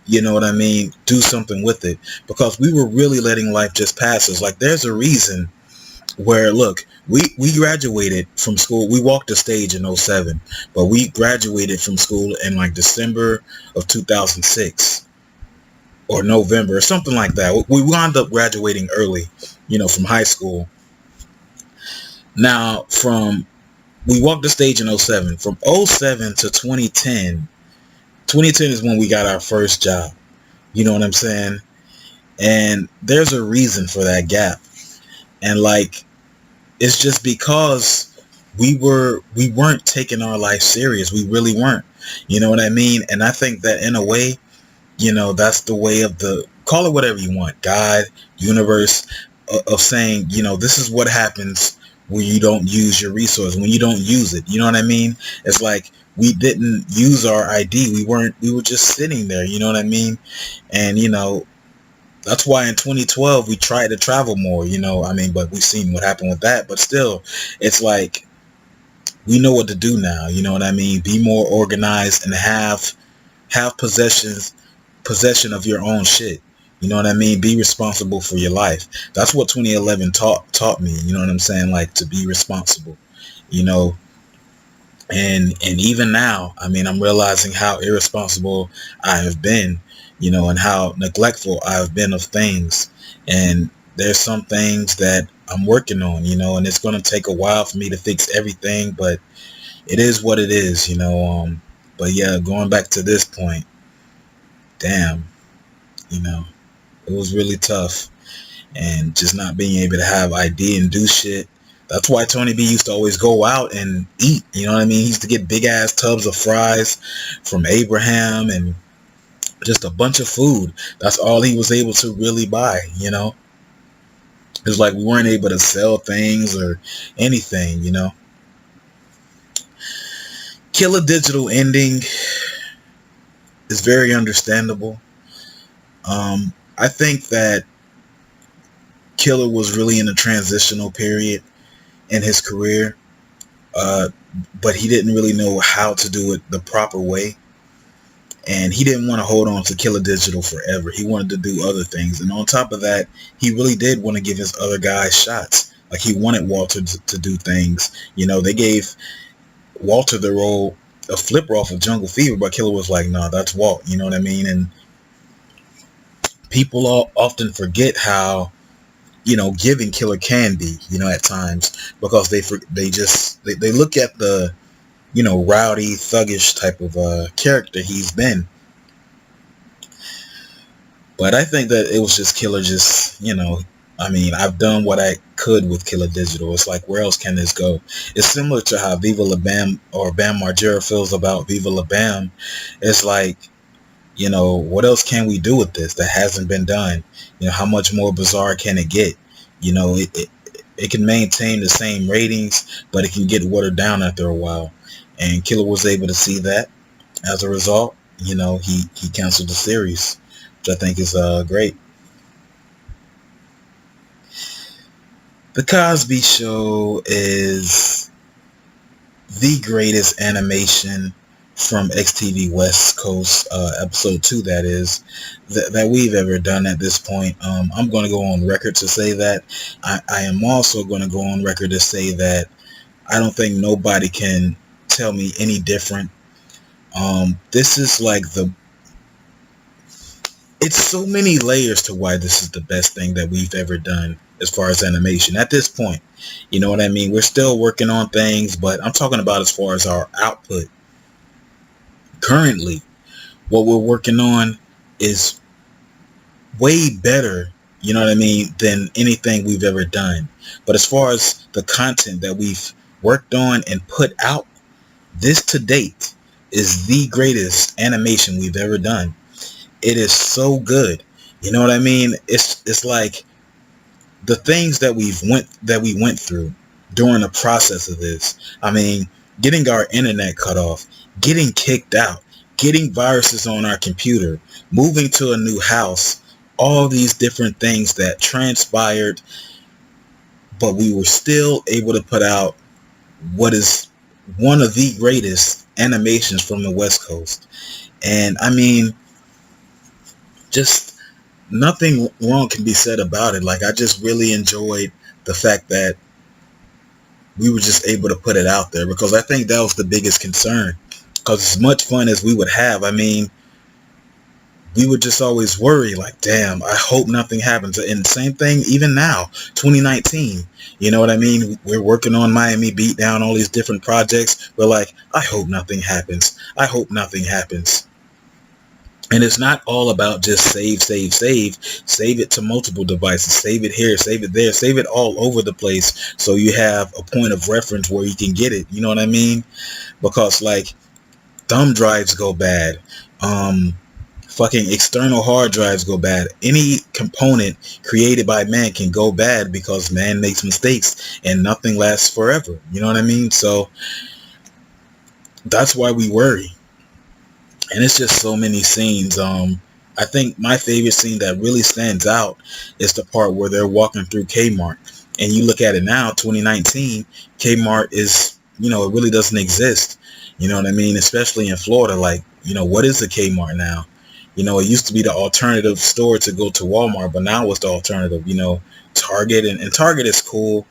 you know what I mean, do something with it, because we were really letting life just pass us. Like there's a reason where look, we graduated from school. We walked the stage in '07, but we graduated from school in like December of 2006 or November or something like that. We wound up graduating early, from high school. Now, from we walked the stage in '07. From '07 to 2010, 2010 is when we got our first job. You know what I'm saying? And there's a reason for that gap. And like, it's just because we weren't taking our life serious. We really weren't. You know what I mean? And I think that in a way, that's the way of the, call it whatever you want, God, universe, of saying, this is what happens when you don't use your resource, when you don't use it. You know what I mean? It's like we didn't use our ID. We were just sitting there. You know what I mean? And, that's why in 2012 we tried to travel more, but we seen what happened with that. But still, it's like we know what to do now. You know what I mean? Be more organized and have possession of your own shit. You know what I mean? Be responsible for your life. That's what 2011 taught me. You know what I'm saying? Like, to be responsible. You know, and even now, I mean, I'm realizing how irresponsible I have been, and how neglectful I've been of things. And there's some things that I'm working on, and it's going to take a while for me to fix everything, but it is what it is. But yeah, going back to this point, damn, it was really tough. And just not being able to have ID and do shit. That's why Tony B used to always go out and eat. You know what I mean? He used to get big ass tubs of fries from Abraham and just a bunch of food. That's all he was able to really buy, It's like we weren't able to sell things or anything, Killer Digital ending is very understandable. I think that Killer was really in a transitional period in his career, but he didn't really know how to do it the proper way. And he didn't want to hold on to Killer Digital forever. He wanted to do other things. And on top of that, he really did want to give his other guys shots. Like, he wanted Walter to do things. They gave Walter the role of Flipper off of Jungle Fever, but Killer was like, no, that's Walt. You know what I mean? And people often forget how, giving Killer can be, at times, because they look at the, rowdy, thuggish type of character he's been. But I think that it was just Killer I've done what I could with Killer Digital. It's like, where else can this go? It's similar to how Viva La Bam or Bam Margera feels about Viva La Bam. It's like, what else can we do with this that hasn't been done? How much more bizarre can it get? It can maintain the same ratings, but it can get watered down after a while. And Killer was able to see that. As a result, he canceled the series, which I think is great. The Cosby Show is the greatest animation from XTV West Coast, episode 2, that is, that we've ever done at this point. I'm going to go on record to say that. I am also going to go on record to say that I don't think nobody can tell me any different. This is like it's so many layers to why this is the best thing that we've ever done as far as animation at this point. You know what I mean? We're still working on things, but I'm talking about as far as our output. Currently, what we're working on is way better, you know what I mean, than anything we've ever done. But as far as the content that we've worked on and put out, this to date is the greatest animation we've ever done. It is so good. You know what I mean? It's like the things that we went through during the process of this. I mean, getting our internet cut off, getting kicked out, getting viruses on our computer, moving to a new house, all these different things that transpired, but we were still able to put out what is one of the greatest animations from the West Coast. And I mean, just nothing wrong can be said about it. Like, I just really enjoyed the fact that we were just able to put it out there, because I think that was the biggest concern. Because as much fun as we would have, I mean, we would just always worry, like, damn, I hope nothing happens. And same thing even now, 2019. You know what I mean? We're working on Miami Beatdown, all these different projects. We're like, I hope nothing happens. I hope nothing happens. And it's not all about just save. Save it to multiple devices. Save it here, save it there, save it all over the place, so you have a point of reference where you can get it. You know what I mean? Because, like, thumb drives go bad. Fucking external hard drives go bad. Any component created by man can go bad because man makes mistakes, and nothing lasts forever. You know what I mean? So that's why we worry. And it's just so many scenes. I think my favorite scene that really stands out is the part where they're walking through Kmart. And you look at it now, 2019, Kmart is, it really doesn't exist. You know what I mean? Especially in Florida. Like, what is a Kmart now? It used to be the alternative store to go to Walmart, but now it's the alternative, Target. And Target is cool,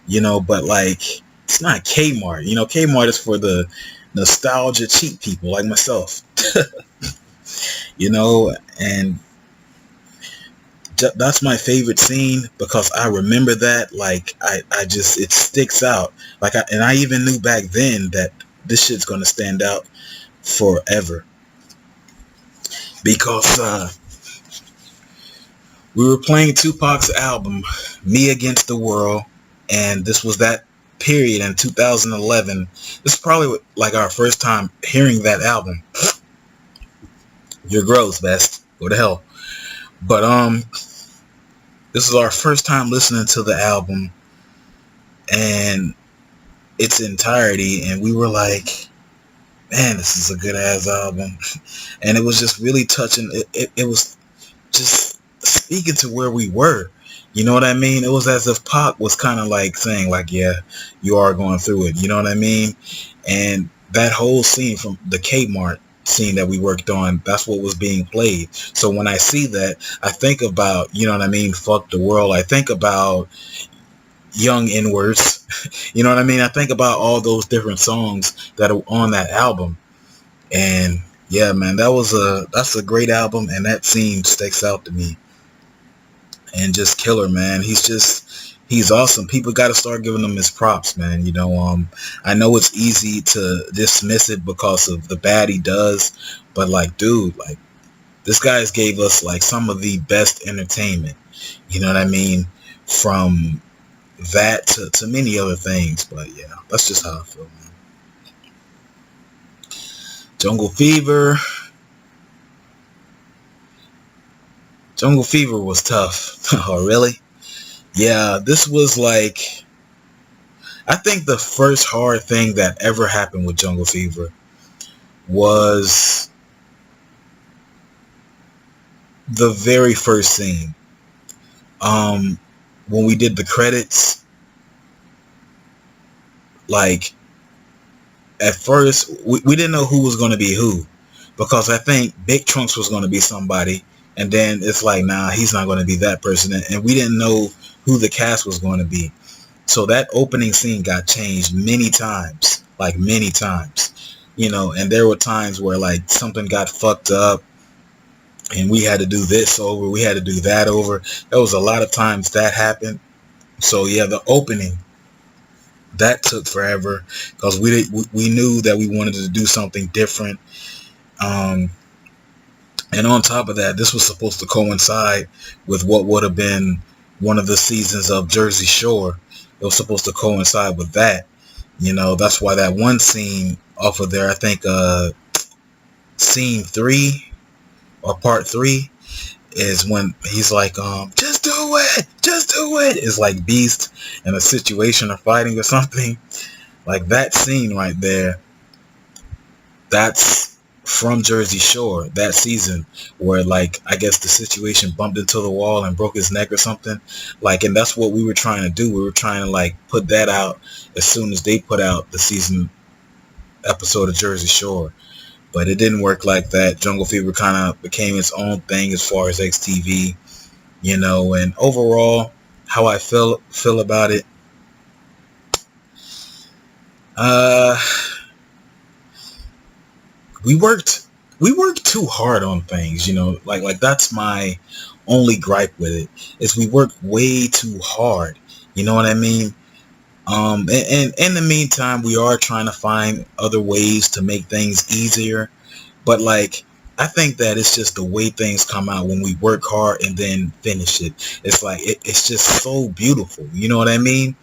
but, like, it's not Kmart. Kmart is for the nostalgia cheap people like myself. And that's my favorite scene, because I remember that. Like, I just, it sticks out. Like, I even knew back then that this shit's gonna stand out forever, because we were playing Tupac's album, Me Against the World, and this was that period in 2011. This is probably like our first time hearing that album. You're gross, best. Go to hell. But this is our first time listening to the album and its entirety, and we were like, man, this is a good ass album. And it was just really touching. It was just speaking to where we were. You know what I mean? It was as if Pac was kind of like saying, like, yeah, you are going through it. You know what I mean? And that whole scene from the Kmart scene that we worked on, that's what was being played. So when I see that, I think about, you know what I mean, Fuck the World. I think about Young N-Words. You know what I mean? I think about all those different songs that are on that album. And yeah, man, that's a great album, and that scene sticks out to me. And just killer, man. He's awesome. People got to start giving him his props, man. I know it's easy to dismiss it because of the bad he does, but, like, dude, like, this guy's gave us, like, some of the best entertainment. You know what I mean? From that to many other things. But yeah, that's just how I feel, man. Jungle Fever was tough. Oh, really? Yeah, this was like, I think the first hard thing that ever happened with Jungle Fever was the very first scene. When we did the credits, like, at first, we didn't know who was going to be who, because I think Big Trunks was going to be somebody, and then it's like, nah, he's not going to be that person, and we didn't know who the cast was going to be. So that opening scene got changed many times, and there were times where, like, something got fucked up, and we had to do this over, we had to do that over. There was a lot of times that happened. So yeah, the opening, that took forever, because we knew that we wanted to do something different. And on top of that, this was supposed to coincide with what would have been one of the seasons of Jersey Shore. It was supposed to coincide with that. That's why that one scene off of there, I think scene 3 or part 3, is when he's like, just do it. It's like Beast in a situation of fighting or something. Like, that scene right there, that's from Jersey Shore that season, where like I guess the situation bumped into the wall and broke his neck or something. Like, and that's what we were trying to do. We were trying to like put that out as soon as they put out the season episode of Jersey Shore. But it didn't work like that. Jungle Fever kind of became its own thing as far as XTV, you know. And overall, how I feel about it, uh, we worked too hard on things, you know. Like that's my only gripe with it, is we work way too hard. You know what I mean? And in the meantime, we are trying to find other ways to make things easier. But like, I think that it's just the way things come out when we work hard and then finish it. It's like it's just so beautiful. You know what I mean?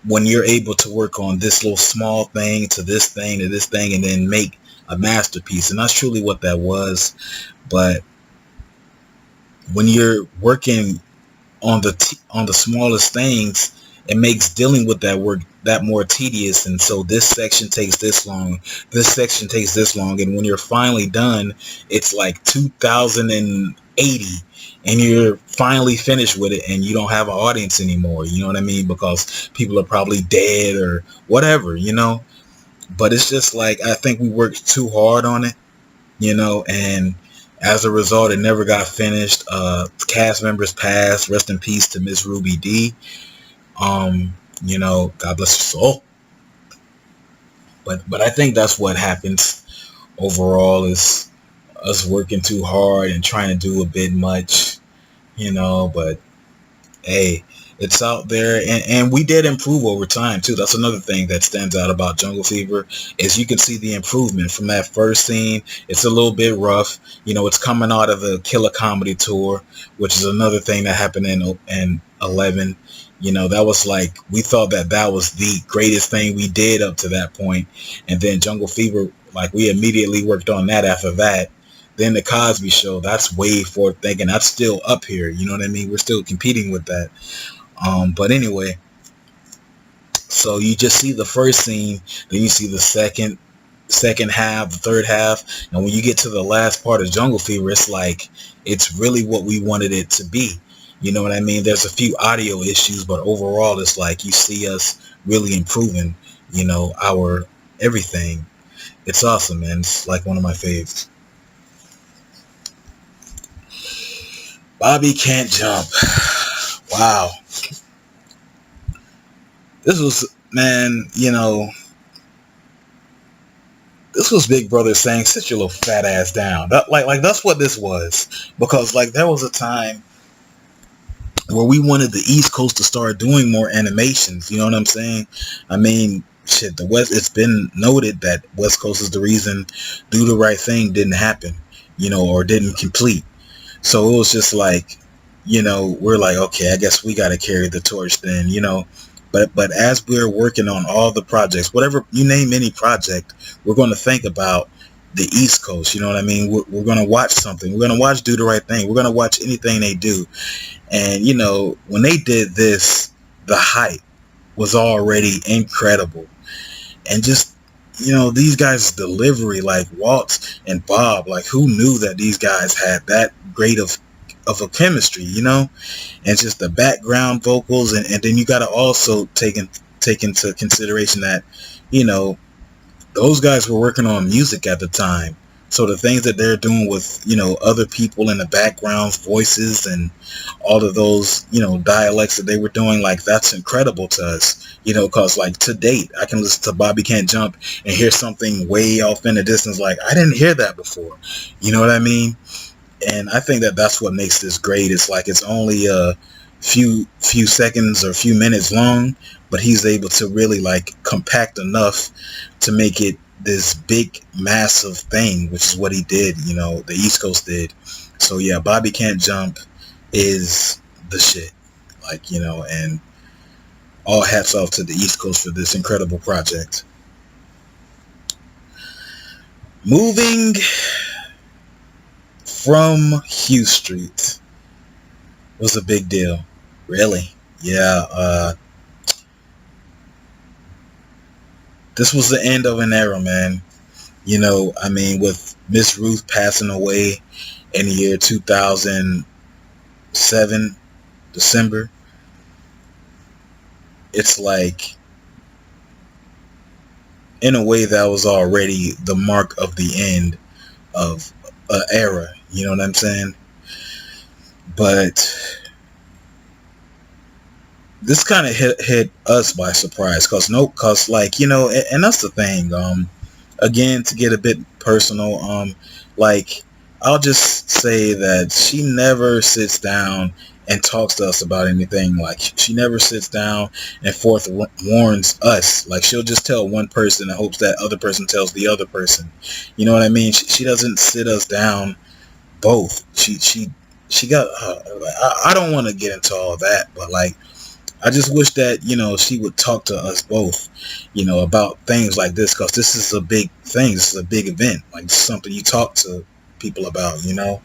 When you're able to work on this little small thing to this thing to this thing and then make a masterpiece, and that's truly what that was. But when you're working on the smallest things, it makes dealing with that work that more tedious. And so this section takes this long, this section takes this long, and when you're finally done, it's like 2080 and you're finally finished with it, and you don't have an audience anymore. You know what I mean? Because people are probably dead or whatever, you know. But it's just like, I think we worked too hard on it, you know, and as a result, it never got finished. Cast members passed. Rest in peace to Miss Ruby D. You know, God bless her soul. But I think that's what happens overall, is us working too hard and trying to do a bit much, you know. But hey, it's out there, and we did improve over time too. That's another thing that stands out about Jungle Fever, is you can see the improvement from that first scene. It's a little bit rough, you know. It's coming out of the Killer Comedy Tour, which is another thing that happened in 11. You know, that was like, we thought that that was the greatest thing we did up to that point. And then Jungle Fever, like, we immediately worked on that after that. Then the Cosby Show, that's way forward thinking. That's still up here. You know what I mean? We're still competing with that. But anyway, so you just see the first scene, then you see the second half, the third half, and when you get to the last part of Jungle Fever, it's like, it's really what we wanted it to be. You know what I mean? There's a few audio issues, but overall, it's like you see us really improving, you know, our everything. It's awesome, man. It's like one of my faves. Bobby Can't Jump. Wow. This was, man, you know, this was Big Brother saying, sit your little fat ass down. Like that's what this was. Because like there was a time where we wanted the East Coast to start doing more animations. You know what I'm saying? I mean, shit, the West, it's been noted that West Coast is the reason Do the Right Thing didn't happen, you know, or didn't complete. So it was just like, you know, we're like, okay, I guess we got to carry the torch then, you know. But as we're working on all the projects, whatever you name any project, we're going to think about the East Coast. You know what I mean? We're going to watch something. We're going to watch Do the Right Thing. We're going to watch anything they do. And, you know, when they did this, the hype was already incredible. And just, you know, these guys' delivery, like Walt and Bob, like who knew that these guys had that great of a chemistry, you know? And just the background vocals. And then you got to also take into consideration that, you know, those guys were working on music at the time. So the things that they're doing with, you know, other people in the background, voices and all of those, you know, dialects that they were doing, like that's incredible to us, you know, because like to date, I can listen to Bobby Can't Jump and hear something way off in the distance. Like I didn't hear that before. You know what I mean? And I think that that's what makes this great. It's like it's only a few seconds or a few minutes long, but he's able to really like compact enough to make it this big massive thing, which is what he did, you know, the East Coast did. So yeah, Bobby Can't Jump is the shit, like, you know, and all hats off to the East Coast for this incredible project. Moving from Hugh Street was a big deal. Really? Yeah, this was the end of an era, man. You know, I mean, with Miss Ruth passing away in the year 2007, December, it's like, in a way, that was already the mark of the end of an era. You know what I'm saying? But this kind of hit us by surprise, cause like, you know, and that's the thing. Again, to get a bit personal, like, I'll just say that she never sits down and talks to us about anything. Like, she never sits down and warns us. Like, she'll just tell one person and hopes that other person tells the other person. You know what I mean? She doesn't sit us down both. She got. I don't want to get into all that, but like, I just wish that, you know, she would talk to us both, you know, about things like this, because this is a big thing. This is a big event. Like, it's something you talk to people about, you know.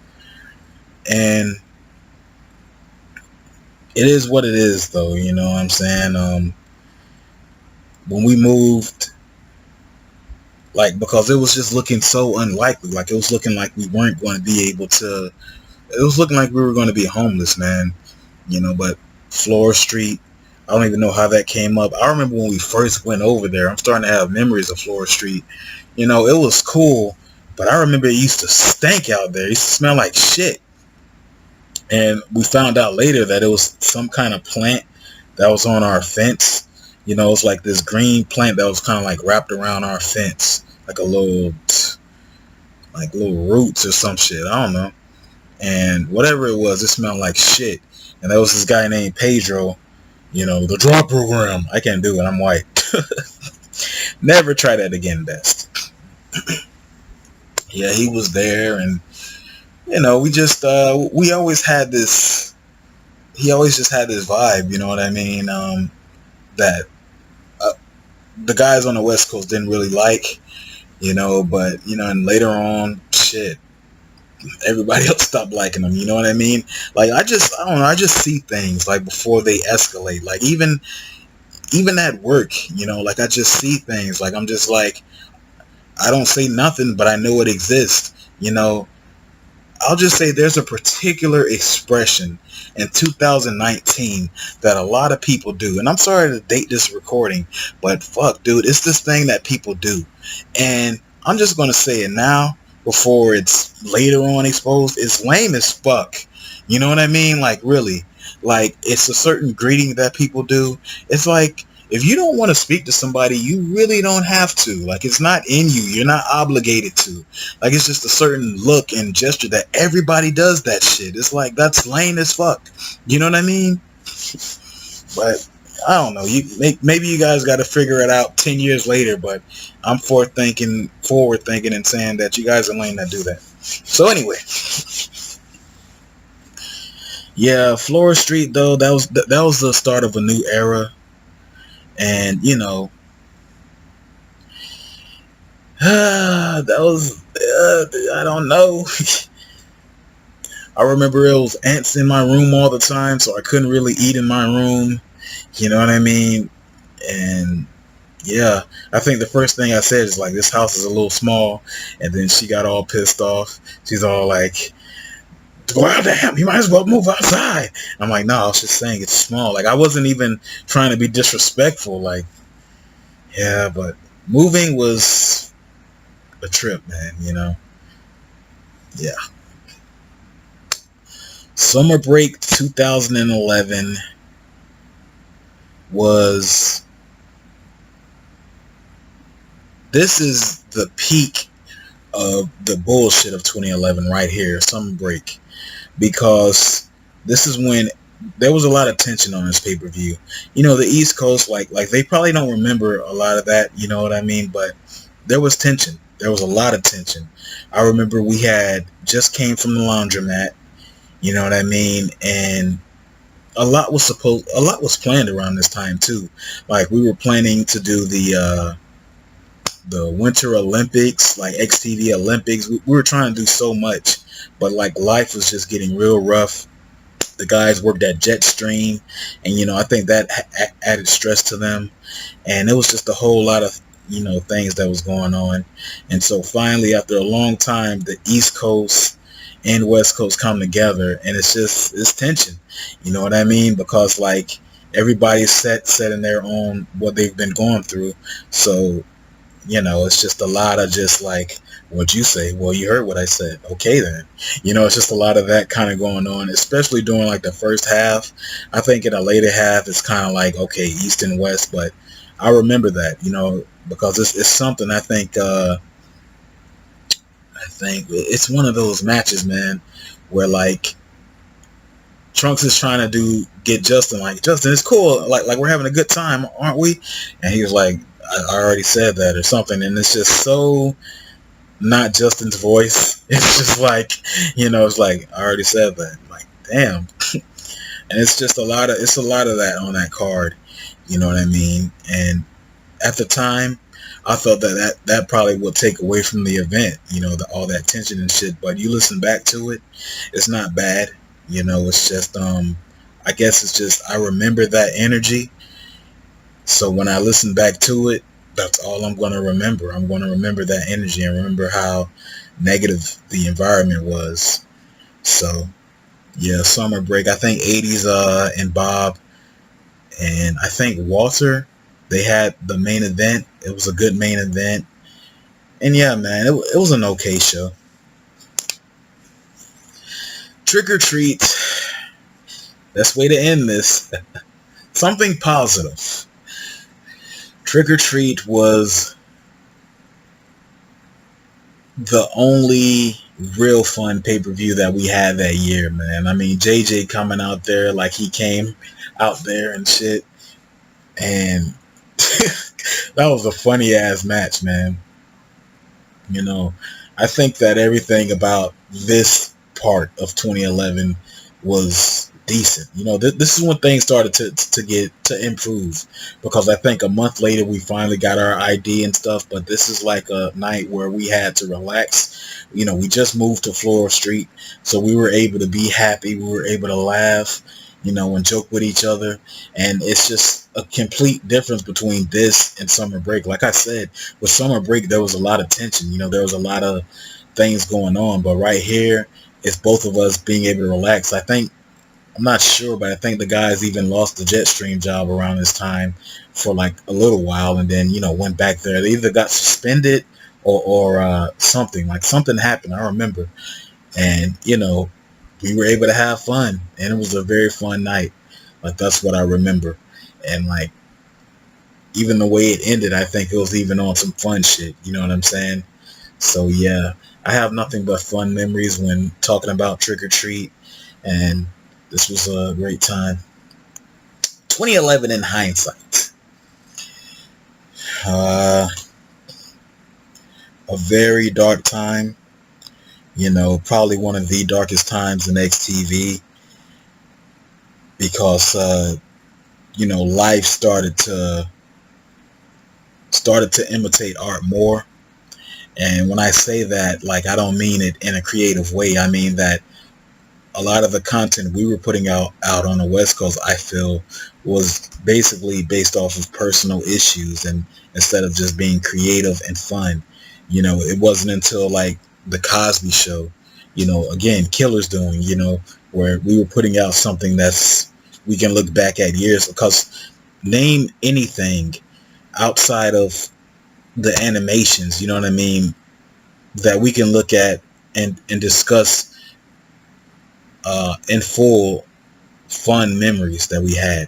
And it is what it is, though. You know what I'm saying? When we moved, like, because it was just looking so unlikely. Like, it was looking like we weren't going to be able to. It was looking like we were going to be homeless, man. You know, but Flora Street, I don't even know how that came up. I remember when we first went over there. I'm starting to have memories of Flora Street. You know, it was cool, but I remember it used to stink out there. It used to smell like shit. And we found out later that it was some kind of plant that was on our fence. You know, it's like this green plant that was kind of like wrapped around our fence, like little roots or some shit. I don't know. And whatever it was, it smelled like shit. And there was this guy named Pedro, you know, the draw program. I can't do it. I'm white. Never try that again, best. Yeah, he was there, and you know, we always had this. He always just had this vibe, you know what I mean? That uh, the guys on the West Coast didn't really like, you know, but you know, and later on, shit, everybody else stopped liking them. You know what I mean? Like, I don't know. I just see things like before they escalate. Like, even at work, you know, like, I just see things. Like, I'm just like, I don't say nothing, but I know it exists. You know, I'll just say there's a particular expression in 2019 that a lot of people do. And I'm sorry to date this recording, but fuck, dude, it's this thing that people do. And I'm just going to say it now before it's later on exposed. It's lame as fuck. You know what I mean? Like, really. Like, it's a certain greeting that people do. It's like, if you don't want to speak to somebody, you really don't have to. Like, it's not in you. You're not obligated to. Like, it's just a certain look and gesture that everybody does that shit. It's like, that's lame as fuck. You know what I mean? But I don't know. Maybe you guys got to figure it out 10 years later, but I'm forward thinking and saying that you guys are lame that do that. So anyway, yeah, Flora Street, though, that was the start of a new era. And, you know, that was, I don't know. I remember it was ants in my room all the time, so I couldn't really eat in my room. You know what I mean? And yeah, I think the first thing I said is like, this house is a little small. And then she got all pissed off. She's all like, well, damn, you might as well move outside. I'm like, no, I was just saying it's small. Like, I wasn't even trying to be disrespectful. Like, yeah, but moving was a trip, man, you know? Yeah. Summer break 2011 was, this is the peak of the bullshit of 2011 right here, summer break, because this is when there was a lot of tension on this pay-per-view. You know, the East Coast, like they probably don't remember a lot of that, you know what I mean? But there was tension. There was a lot of tension. I remember we had just came from the laundromat, you know what I mean? And a lot was planned around this time too. Like, we were planning to do the Winter Olympics, like XTV Olympics. We were trying to do so much, but like, life was just getting real rough. The guys worked at Jetstream, and you know, I think that added stress to them, and it was just a whole lot of things that was going on. And so finally, after a long time, the East Coast and West Coast come together, and it's tension. You know what I mean? Because like everybody's set in their own what they've been going through. So it's just a lot of just like what you say. Well, you heard what I said. Okay, then. It's just a lot of that kind of going on, especially during like the first half. I think in a later half, it's kind of like, okay, East and West, but I remember that, because it's something I think it's one of those matches, man, where like Trunks is trying to get Justin, like, Justin, it's cool, like we're having a good time, aren't we? And he was like, I already said that or something, and it's just so not Justin's voice. It's just like, it's like, I already said that. I'm like, damn. And it's just it's a lot of that on that card. You know what I mean? And at the time, I thought that probably would take away from the event, all that tension and shit. But you listen back to it, it's not bad. It's just, I guess it's just, I remember that energy. So when I listen back to it, that's all I'm going to remember. I'm going to remember that energy and remember how negative the environment was. So, yeah, Summer Break. I think 80s and Bob and I think Walter, they had the main event. It was a good main event. And yeah, man, it was an okay show. Trick or Treat. Best way to end this. Something positive. Trick or Treat was the only real fun pay-per-view that we had that year, man. I mean, JJ coming out there like he came out there and shit. And that was a funny ass match, man. I think that everything about this part of 2011 was decent. This is when things started to improve, because I think a month later we finally got our ID and stuff, but this is like a night where we had to relax. We just moved to Floral Street, so we were able to be happy. We were able to laugh, and joke with each other. And it's just a complete difference between this and Summer Break. Like I said, with Summer Break, there was a lot of tension. There was a lot of things going on. But right here, it's both of us being able to relax. I'm not sure, but I think the guys even lost the Jetstream job around this time for like a little while, and then, went back there. They either got suspended or something. Like something happened, I remember. And, we were able to have fun, and it was a very fun night. Like, that's what I remember. And like, even the way it ended, I think it was even on some fun shit. You know what I'm saying? So yeah, I have nothing but fun memories when talking about Trick or Treat, and this was a great time. 2011 in hindsight. A very dark time. Probably one of the darkest times in XTV, because life started to imitate art more. And when I say that, like, I don't mean it in a creative way. I mean that a lot of the content we were putting out on the West Coast, I feel, was basically based off of personal issues, and instead of just being creative and fun. It wasn't until like the Cosby Show, again, Killer's doing, where we were putting out something we can look back at years, because name anything outside of the animations, you know what I mean, that we can look at and discuss in full fun memories that we had.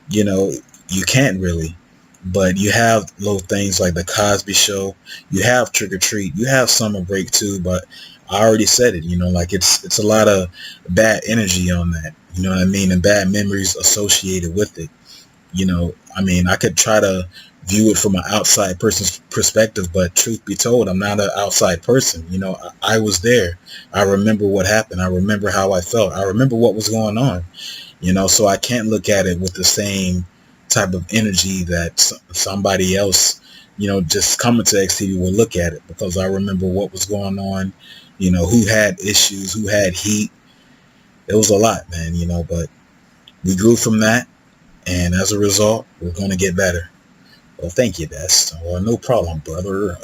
You can't really. But you have little things like the Cosby Show, you have Trick or Treat, you have Summer Break too, but I already said it, like it's a lot of bad energy on that, you know what I mean, and bad memories associated with it. I mean, I could try to view it from an outside person's perspective, but truth be told, I'm not an outside person. I was there. I remember what happened. I remember how I felt. I remember what was going on, so I can't look at it with the same type of energy that somebody else, just coming to XTV will look at it, because I remember what was going on, who had issues, who had heat. It was a lot, man, but we grew from that, and as a result, we're going to get better. Well, thank you, Best. Well, no problem, brother.